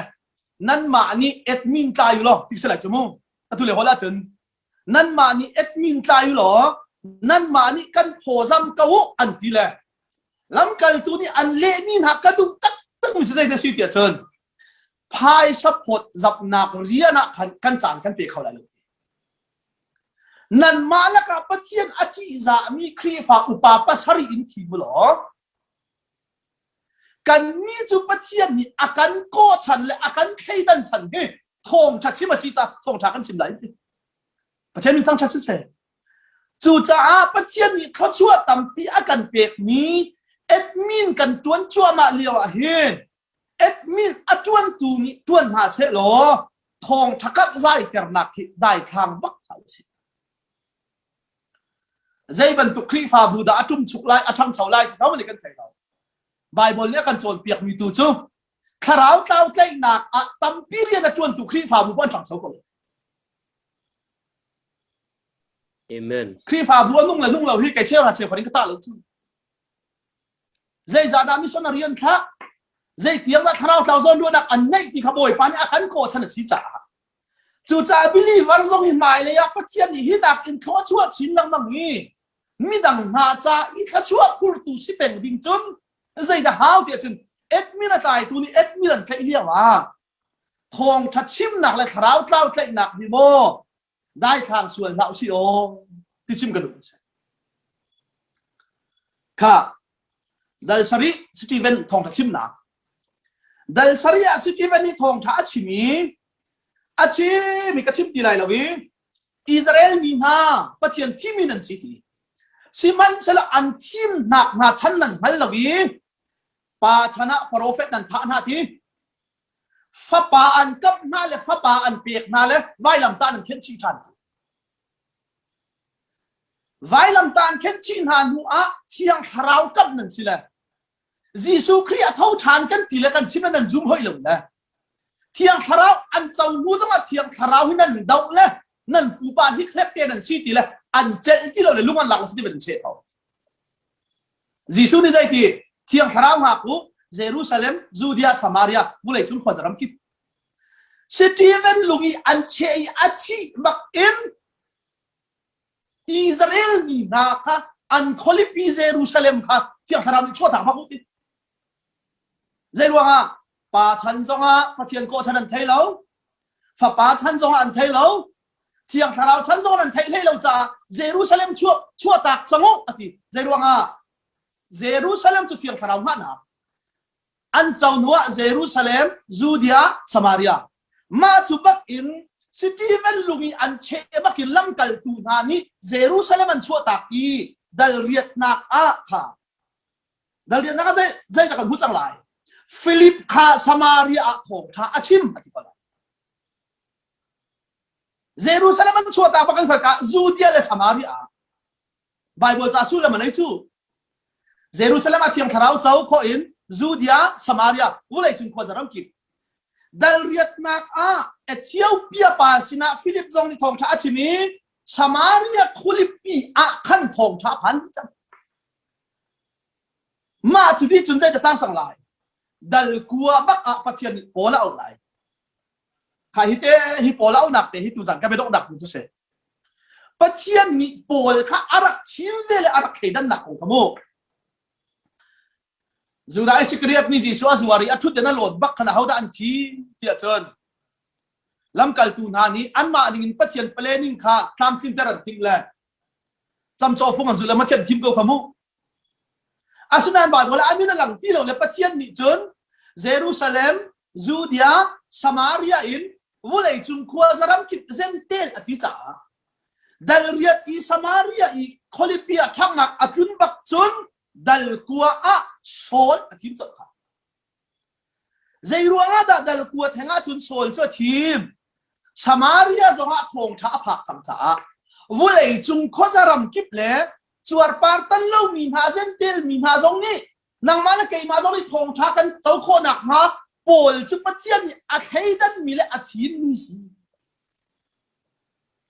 นั่นมานี่เอ็ดมินใจอยู่หรอที่สลายจมูกอัตุเลหัวละเชิญนั่นมานี่เอ็ดมินใจอยู่หรอนั่นมานี่กันโผล่ซ้ำกะวุอันที่ละลำกัลตูนี่อันเล่นี่หักกระดูกตั้งมิสเซนสิเตียเชิญพายสปอร์ตจับนักเรียนกันจานกันเปย์เขาเลยนั่นมาแล้วกับประเทศอาชีพมีครีฟาอุปาปัสหริอินทีบุหรอกันนี่จุประเทศนี่อาการโกชันและอาการเคดันชันเฮทงชัดชิมาชีจ้าทงชัดกันชิมไหลที่ประเทศนี้ทั้งชัดเสจู่จ้าประเทศนี้เขาชั่วตั้มปีอาการเปียกนี้เอ็ดมินกันจวนชั่วมาเลียวเฮเอ็ดมินอาจวนตูนี้จวนหาเสลอทงทักใจกันนักได้ทางบักเขาสิใจบรรทุกครีฟาบูดาจุ่มฉุกไล่อาทังเฉาไล่ที่เขาไม่ได้กันใช่เราไบเบิลเนี่ยกันจวนเปียกมีตัวจูคาราวเต้าใจหนักตั้มปีเรียนจวนตุครีฟาบูบ้านถังเฉาก่อนเอเมนครีฟาบัวนุ่งเลยนุ่งเราที่แกเชื่อราเชื่อพันธุ์ก็ตาเลยจู dây giả đam missionary an khác dây tiếng đã thao thao zon luôn đặc ăn ngay thì khắp bồi pan ăn cổ chân chỉ trả chủ trả believer dòng hình mãi lấy bắt thiên thì hít đặc in khó chuột chín lăng bằng nghi mi đằng hà cha ít khó chuột kur tu si beng ding chun dây đã hao tiệt chun et mi là tài tu ni et mi lần thấy liao à thong thật chim nặng lại tháo tao thấy nặng đi mô đại thang xuân lão si ô thì chim cái đúng cả dal sari Stephen thong thật chim nặng dal sari Stephen ni thong thả chim mi cái chim đi lại là vì Israel mi ha bắt hiện team mi nên chỉ thì siman sẽ là an team nặng na chân lần phải là vì pa chana prophet nan thả na thì pháp pa an cấp na le pháp pa an piek na le vai làm ta nên khen chi chan vai làm ta khen chi han hu a thiang tharau cấp nên chi le Giêsu Christ thâu chan kan ti le kan chim nan zoom hoi lo le thiang tharau an chau hu zanga thiang tharau hin nan dau le nan pu pa hi khlek te nan si ti le an chel ti lo le lungan lang si ben che tho Giêsu ni dai ti thiang tharau ha pu Jerusalem, Judea, Samaria, mulai chun khazaram kit. Stephen lungi anchei achi makin Israel ni na ka an kholipi Jerusalem ka tiang tharam chua ta makuti. Jeruanga pa chan zonga pathian ko chan an thailo fa pa chan zonga an thailo tiang tharau chan zonga an thailo cha Jerusalem chua tak chango ati Jeruanga Jerusalem tu tiang tharau ma na an chau nuwa Jerusalem, Judea, Samaria. Ma chubak in Stephen lungi an che bakin lam kal tu na ni Jerusalem an chua taki dal riat na a kha. Dal riat na ka zai ta kan hu chang lai. Philip kha Samaria a thong tha achim ati pala. Jerusalem an chua ta bakan ka Judea le Samaria. Bible cha su la manai chu. Jerusalem a thiam tharau chau kho in Judea, Samaria, ulai chun khazaram ki. Dal riat nak a Ethiopia pa sina Philip zong ni thong tha achimi Samaria khulipi a khan thong tha phan cham. Ma chu di chun zai ta tang sang lai. Dal kuwa bak a pathian pola au lai. Khai hi te hi pola au nak te hi tu jang ka be dok dak chu se. Pathian mi pol kha arak chim le arak khaidan nak ko kamo. Juda Isikriat ni Jisu aswari atut dena lod bak khana hauda an thi tia chon lam kal tu na ni an ma ning pathian planning kha tham tin taran ting la cham cho phung an zula ma chen thim ko khamu asunan ba wala amin lang ti lo le pathian ni chon Jerusalem Judea Samaria in vulai chung khwa zaram kit zentel ati cha dal riat I Samaria I kholipia thangnak atun bak chun dal kuwa a sol atim chot kha Jeruanga da dal kuwa thenga chun sol cho thim Samaria zonga thong tha phak sam cha vulei chung khozaram kip le chuar par tan lo mi ha zen tel mi ha zong ni nang ma la kei ma zong ni thong tha kan chau kho nak ma pol chu pathian ni a theidan mi le a thin mi si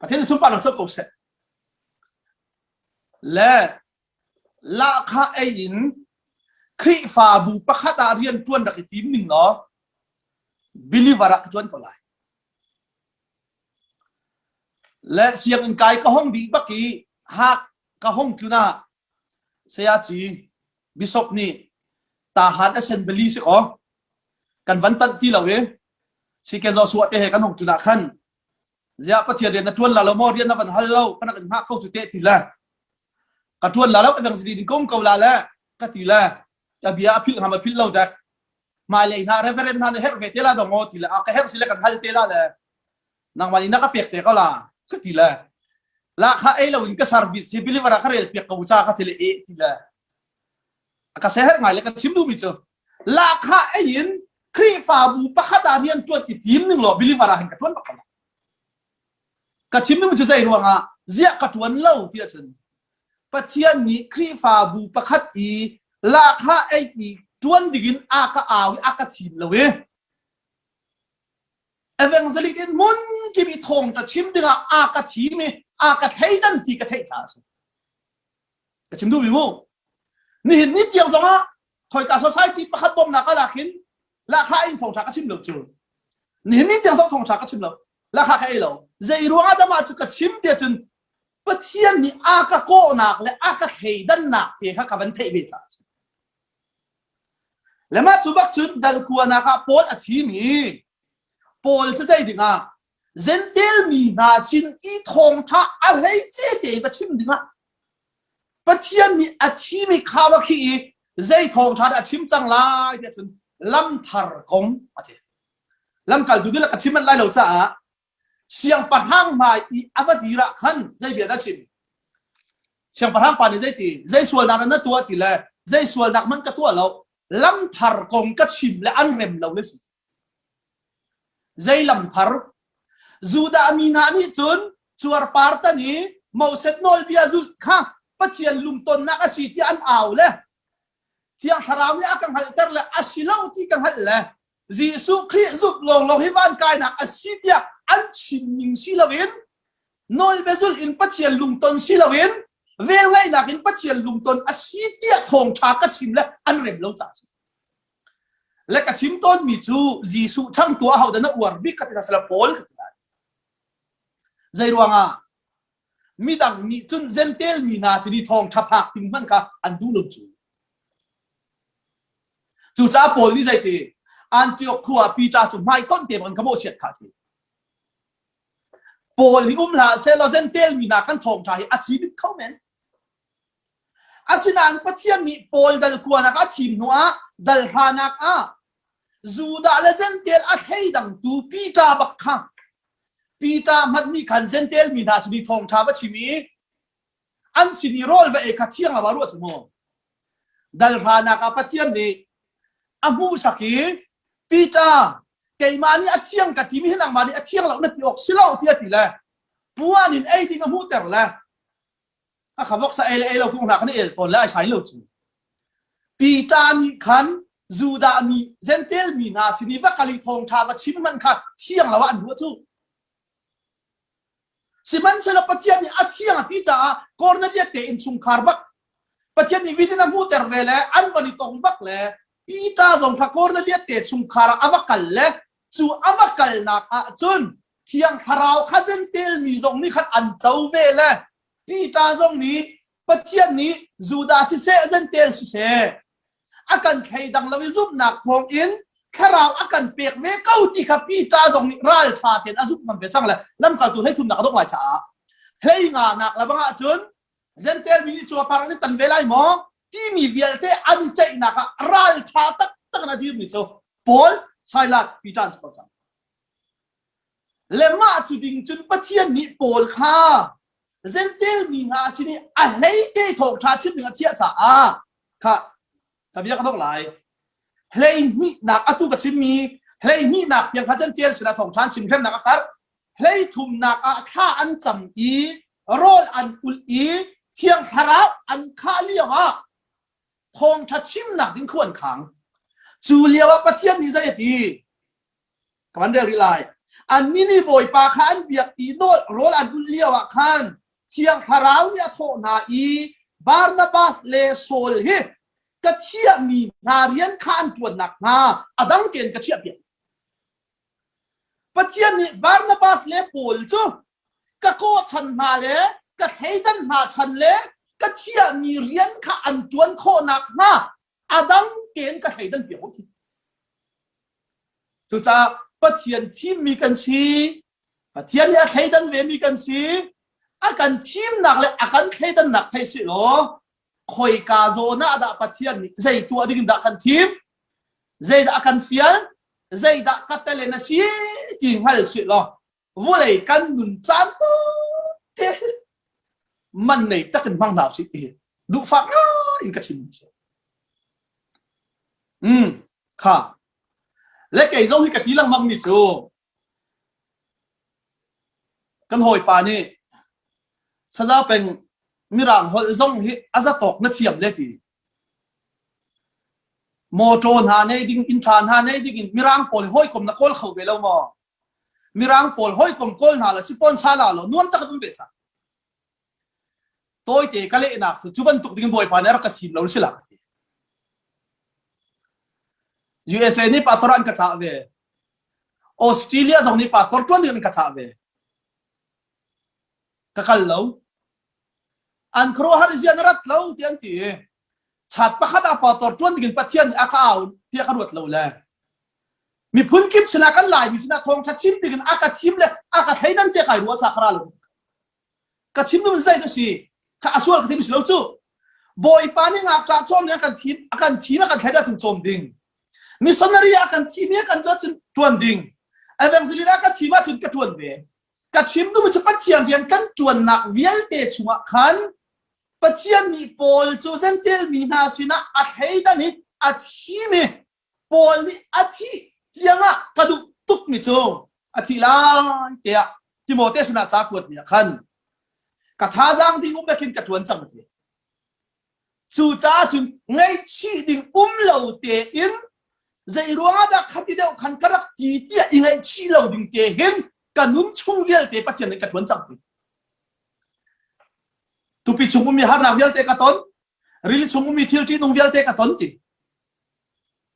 pathian sum pa nak chok ko se le la kha ayin kri fa bu pakhata rian tuan dak tim ning lo believer ak tuan ko lai le siang in kai ka hong di baki hak ka hong tuna saya chi bishop ni ta han assembly se ko kan van tan ti lo we si ke zo suat te kan hong tuna khan zia pathian rian na tuan la lo mo rian na van hal lo kan kan ha ko tu te ti la ka tuan la lo evang sidi din kom ko la la ka ti la ta bia phil ha ma phil lo dak mai le na reverend na her ve te la do mo ti la ka her sile kan hal te la le nang mali na ka pek te ko la ka ti la kha e lo in ka service he believer ka rel pek ko cha ka ti le e ti la ka se her ngai le ka chim du mi cho la kha e yin kri fa bu pa kha da rian tuan ki tim ning lo believer ha ka tuan ba ka chim du mi cho zai ruanga zia ka tuan lo ti a chen pathian ni kri fa bu pakhat I la kha ai I tuan digin aka awi aka chin lawe evangelik in mun ki bi thong ta chim dinga aka chi me aka thaidan ti ka thai cha ka chim du bi mo ni tiang zonga ถอยกับ society ประคัดบอมนักละขินราคาอินทองชากชิมเหลวจูนี่เตียงทองชากชิมเหลวราคาแค่เหลวใจรัวอาดมาจุกชิมเดียจนปะเทียนนี่อากาโกนักและอากาเฮดันนักเฮค่ะกับวันเทเบจ่าและมาจุบักจุดดัลกัวนะคะโพลอาชีมีโพลจะใจดึงอ่ะเซนเทลมีนาชินอีทองชาอะไรเจ๊เด็กชิมดึงอ่ะปะเทียนนี่อาชีมีข่าวขี้ใจทองชาอาชีมจังไรเดียจนลำทาร์กงอาเจลำกัลดูดิละอาชีมันไล่เราจ้าเสียงปะทังมาอีอวดีระขันใจเบียดชิมเสียงปะทังปานใจตีใจส่วนนั้นตัวตีเลยใจส่วนนักมันก็ตัวเราลำทาร์กงก็ชิมและอันเร็มเราเลยสิใจลำทาร์จูดามีนานี่จุนชัวร์ปาร์ตนี่มาเสตโนลบิอาจุลค่ะปัจเจียนลุมต้นนักสิที่อันเอาเลยที่อังคาราวนี่อากังหัลเตอร์เลยอาศิลาที่กังหัลเลยจีสุคริสุลงให้บ้านกายนักอาศิที่อันชิมนิงศิลาวินโนลเบซุลอินปัจเจียนลุมต้นศิลาวินเวลไงนักอินปัจเจียนลุมต้นอาศิที่ทองชากชิมเลยอันเร็มเราจ้าและกชิมต้นมีจูจีสุช่างตัวเขาเดินอวดบิ๊กกับที่นั่นสลับโพลใจรวงอ่ะมีดังมีจุนเซนเทลมีนาสิริทองทับหักถึงมันก็อันดูลจูจู่จ้าโพลนี่ใจตีอันที่อครัวปีจ้าจุไม่ต้นเต็มมันขโมยเฉียดขาดทีโพลที่ละเซลล์เซนเทลมีนากันทองไทยอาชีพเขาเหม็นอาศินันปัจเจียนนี่โพลดัลกัวนักอาชีพนัวดัลฮานักอ่ะจูดาเลเซนเทลอาเฮดังตูปีจ้าบักขังปีตามันมีขันเซนเทลมีนาสิริทองชาบชิมีอันสินิโรลเวเอกเทียงละวารุสมองดัลฮานักปัจเจียนนี่อามูสักีปีตาเกยมานี่อาเทียงกับทีมีให้นางมานี่อาเทียงเราเนี่ยที่ออกสิเล่าที่ที่ละปัวนินไอ้ที่อามูแต่ละอาขวักสะเอลเราคงหนักนี่เอลตอนละใช้เราจูปีตานี่ขันจูดานี่เซนเทลมีนาสิริวัคลีทองชาบชิมมันค่ะเทียงละวันหัวจูสิมันเสลปะเทียนนี่อาเทียงพี่จ้าคอร์เนเลียเตอินชุมคาร์บักปะเทียนนี่วิจินามูเตอร์เวลอันวันนี้ตรงบักเลยพี่จ้าส่งพระคอร์เนเลียเตชุมคาร์อวกัลเลยจูอวกัลนักจุนเทียงคาราวข้าเซนเทลมีส่งนี่ขัดอันเจ้าเวลพี่จ้าส่งนี้ปะเทียนนี่จูดาสิเซเซนเทลสิเซอากันใครดังเราวิจุบนักทองอินถ้าเราอาการเปียกเวก้าที่ขับพี่จ้าส่งนี่รัลชาเทียนอาซุปมันเป็นช่างเลยน้ำกาตัวให้ทุนหนักต้องไหวช้าเฮ้ยงานักแล้วบ้างจุนเซนเทลมีชัวร์พารานี่ตันเวลาหมอที่มีเวลเตอันใจนักรัลชาตั้งนาทีมีชัวโพลใช่ละพี่จ้าสปอร์ตเลม่าจุดิงจุนปะเทียนนี่โพลค่ะเซนเทลมีงาสินี่อะไรเตะถกชาชิบหนึ่งเทียจ้าค่ะแต่พี่ก็ต้องไหลเฮ้ยนี่นักอตุกชิมีเฮ้ยนี่นักยังพัฒน์เทียนชนะทองชานชิมเข้มนักอักเฮ้ยทุ่มนักข้าอันจำอีโรลอันอุลอีเทียงคาราอันข้าเลี้ยวทองชัดชิมนักดิ้งขวนขังจูเลียวปะเทียนนี่ใจดีกันเรียกอะไรอันนี้นี่บ่อยปาขันเบียกอีโนดโรลอันอุลเลี้ยวขันเทียงคาราเนี่ยโทนาอีบาร์นาบัสเลโซลเฮกระเทียมีนาเรียนข้านจวนหนักนาอดังเกณฑ์กระเทียเปียปะเทียนี่บาร์นาบัสเลปูลจูกะโกชันมาเลกะเฮดันมาชันเลกระเทียมีเรียนข้าอันจวนโคหนักนาอดังเกณฑ์กระเฮดันเปียวทีจูจ้าปะเทียนที่มีกันชีปะเทียนเนี่ยเฮดันเวมีกันชีอาการชิมหนักเลยอาการเฮดันหนักให้สิโลคอยกาโซน่าดาปัจจัยนี้ใจตัวดิ่งดักกันทีมใจดักกันเฟียใจดักกัตเตเลนสีที่หัลสิล่ะวุ่นเลยกันนุนจันตุเตมันในตะกันบังดาวสิเตดูฟังอินกัชิมค่ะและแกยังให้กติลังมังมิจูกันหอยปานี่สลาเป็นมีร่างหดส่งที่อาจจะตกนัดเชียมเลยทีโมโตนหาในดิ่งอินทานหาในดิ่งมีร่างปนห้อยกลมนักโคลเขาไปแล้วมั้งมีร่างปนห้อยกลมโคลหาแล้วสิปอนชาลาแล้วนวลตะกันเป็นจ้ะตัวเตะก็เลยนักสุดจุบันตุกดิ่งบ่อยผ่านในรักชิมเราสิลักที USA นี่ปาตรันกระชากเวออสเตรเลียสองนี่ปาตรต้นเดือนกระชากเวกะกัลเลวอันโครฮาริเซียนรัฐเลวเตียงตีชาติปะขัดปาตรต้นเดือนปัทยันอาคาวที่ขรวดเลวเลยมีพุ่นกิบชนะกันหลายมีชนะทองทัดชิมตีกันอากาชิมเลยอากาไทยนั่นเจ้าใครรู้ว่าสักคราลงกาชิมนู่นใจตัวสิข้าอสวลกที่มิสเลวจู่บอยปานี่งาจากส้มเนี่ยกันทีมอาการทีมอาการไทยได้ถึงส้มดิ่งมิสนารีอาการทีมเนี่ยกันจะจนทวนดิ่งเอเวนซิลิดากันทีมว่าจนกระทวนเวกาชิมนู่นมันจะปัจเจียนเรียนกันจวนหนักเวียลเตชัวขันปัจเจียนมีโพลจูเซนเตลมีนาสินะอาไทยได้นี่อาทีมโพลนี่อาทีเตียงอ่ะกระดูตุกมิโซอาทีลาเตียที่โมเตสนาจากวดเนี่ยขันกระทาจังที่อุ้มไปกินกระทวนจังเลยสู่จ้าจึงไงชีดิ่งเหล่าเตอินใจรัวดักขัดเดียวขันกระดักจีเตียอิงไงชีเหล่าดิ่งเตหินกันนุ่มชุ่งเวียลเตปัจจัยในกระทวนจังเลยตุปิชุ่งมีฮาร์นาเวียลเตกระต้นริลชุ่งมีทิลที่นุ่งเวียลเตกระต้นจี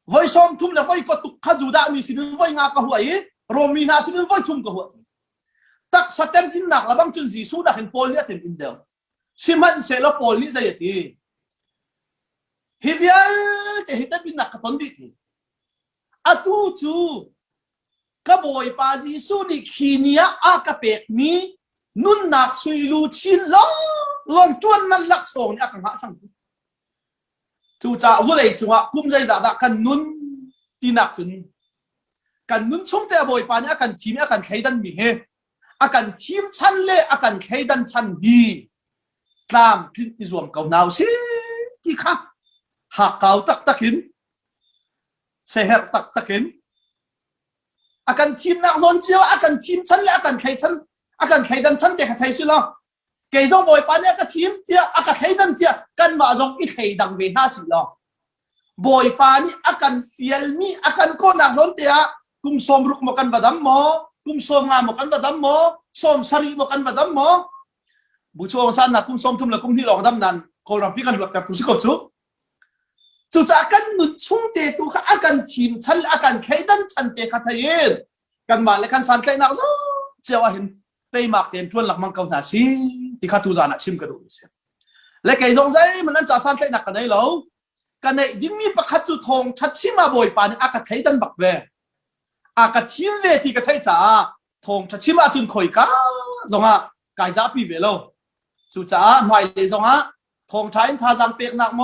ไว้ซ้อมทุ่มแล้วไว้ก็ตุกขจุดามีสินไว้งากระหัวอีโรมีนาสินไว้ทุ่มกระหัวตักสเต็มอินหนักแล้วบางจุนจีสูดักเห็นโพลเนี่ยเต็มอินเดียวสิมันเสร็จแล้วโพลนี่จะยังไงฮิเดียลแต่ฮิตบินนักต้นดิทีอาตูจูกบอยปาจีสูนิขีเนียอากาเปกมีนุนนักสุยลูชินล้อลงจวนมันลักษณะกันหาจังจูจ่าวุเลยจังว่าคุ้มใจจ่าดักกันนุนตีนักจุนกันนุนชงแต่บอยปานี่กันทีมกันใครดันมีเฮกันทีมชั้นเล่กันใครดันชั้นบีตามที่รวมเก่าหนาวสิที่ข้าหากเขาตักกินเสียตักกินอาการทีมนักสนเชียวอาการทีมฉันและอาการใครฉันอาการใครดันฉันเด็กไทยสิล่ะเกี่ยงบอยปานเนี่ยก็ทีมเดียอาการใครดันเดียกันมาจงอีใครดังเวน่าสิล่ะบอยปานี่อาการเฟียลมีอาการคนนักสนเดียกุมสมรุกมากันบัดมอกุมสมงามมากันบัดมอสมสรีมากันบัดมอบุชวงสันนักกุมสมทุ่มและกุมที่หลอกดำนันคนเราพิการหลุดจากทุกสิ่งทุกจู่ๆกันนุนชุ่งเตตุข้ากันทีมฉันอาการใครดันฉันเตะขัดเย็นกันมาเลยกันสันใจนักซ้อเจ้าเห็นเตะมากเต็มทวนหลักมังกรหนาสิที่ข้าตูจานักชิมกระดูกเสียและไก่ทองใจมันนั่นจะสันใจหนักกันได้หรอกันในยิ่งมีประคัตจุทองทัดชิมาบ่อยปานอากาศใครดันบักเวอากาศชิมเวที่กระไทจ่าทองทัดชิมาจุนคอยก้าจงอ่ะไก่จ้าปีเวลจู่ๆหน่อยเลยจงอ่ะทองไทยท่าจังเปียกหนักโม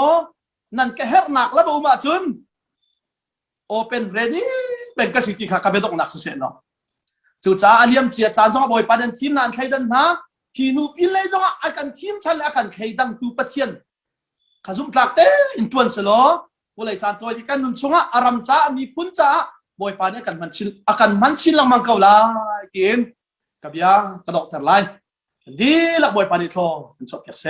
นั่นแค่เฮหนักแล้วบุมาจุนโอเปนเรดี้เป็นกระสิกิขากับเบตงหนักสุดเสียเนาะจู่จ้าอันเลียมเจียจานสองบ่อยประเด็นทีมนั้นใครดันนะที่นูปินเลยจงอาการทีมฉันอาการใครดังตูปะเทียนข้าซุ่มหลักเต้อินทวนเสลอวันเลยจานตัวที่กันนุ่นชงอารามจ้ามีปุ่นจ้าบ่อยประเด็นกันมันชิลอาการมันชิลลังมังเกาลากินกับยากระดกแต่ไรดีหลักบ่อยประเด็นโตมันชอบเพียงเส